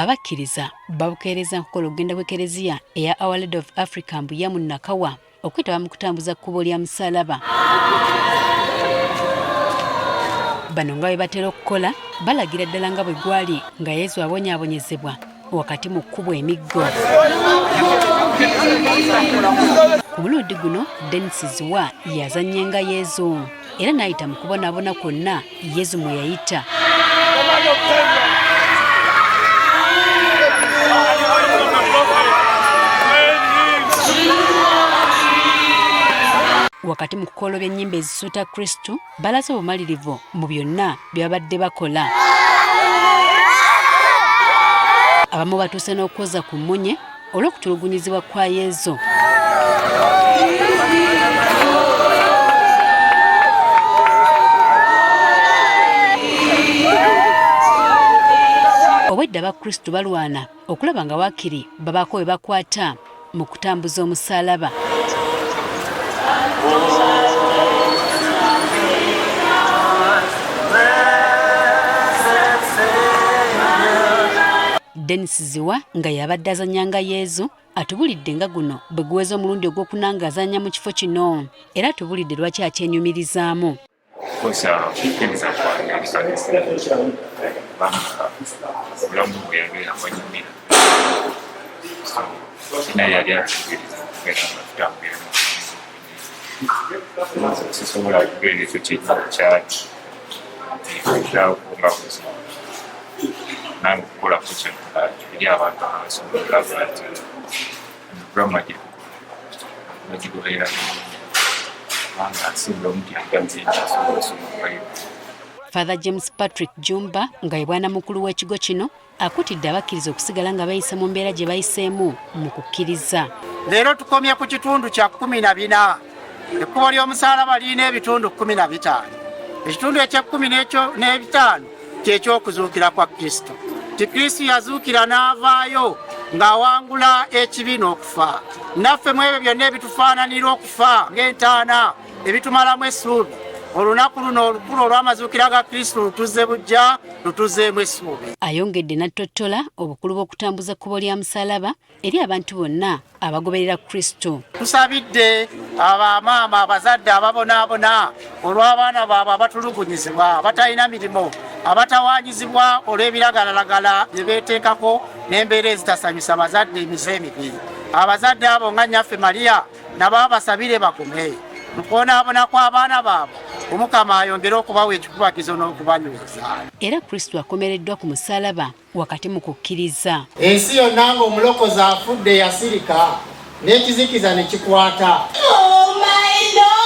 abakkiriza babukeereza nkola okugenda kw'ekereziya eya Our Lady of Africa Mbuya mu Nakawa okwetaba mu kutambuza kkubo lya musalaba. Bano nga bwe batera okukola balagira ddala nga bwe gwali nga Yesu abonyaabonyezebwa wakati mu kkubo emiggo. Ku mulundi guno Dennis Ziwa yazannye nga Yesu era n'ayita mu kubonaabona kwonna Yesu mwe yayita. Wakati mu kukolobya ennyimba ezisuuta Kristo balaze obumalirivu mu byonna bye babadde bakola. Abamu batuuse n'okwoza ku mmunye olw'okutulugunyizibwa kwa Yesu. Obwedda abakristu balwana okulaba nga waakiri babaako we bakwata mu kutambuza omusaalaba. Dennis Ziwa nga yabadde azannya nga Yesu atubulidde nga guno bwe guweza omulundi ogw'okunanga azannya mu kifo kino era atubulidde lwaki akyenyumirizaamu. Father James Patrick Jumba nga ye bwana mukulu w'ekigo kino akutidde abakkiriza okusigala nga bayisa mu mbeera gye bayiseemu mu kukkiriza. Leero tukomye ku kitundu kya 14. Ekkubo ly'omusaalaba lirina ebitundu 15. Ekitundu ekya-15 ky'ekyokuzuukira kwa Kristo. Ti Kristo yazuukira n'avaayo ng'awangula ekibi n'okufa. Naffe mu ebyo byonna ebitufaananira okufa ng'entaana ebitumalamu essuubi. Olunaku luno olukulu olw'amazuukira ga Kristo lutuzze bujja lutuzzeemu essuubi. Ayongedde n'attottola obukulu bw'okutambuza kkubo lya musalaba eri abantu bonna abagoberera Kristo. Tusabidde abamaama abazadde ababonaabona olw'abaana baabwe abatulugunyizibwa abatalina mirimu abatawaanyizibwa olw'ebiragalalagala bye beeteekako n'embeera ezitasanyusa bazadde emize emibi. Abazadde abo nga nnyaffe Mariya nabo abasabire bagume mu kwonaabona kw'abaana baabwe Omukama ayongere okubawa ekikubagizo n'okubanyweza. Era Kristo akomereddwa ku musalaba wakati mu kukkiriza. Ensi yonna ng'omulokozi afudde yasirika n'ekizikiza ne kikwata. Oh my Lord!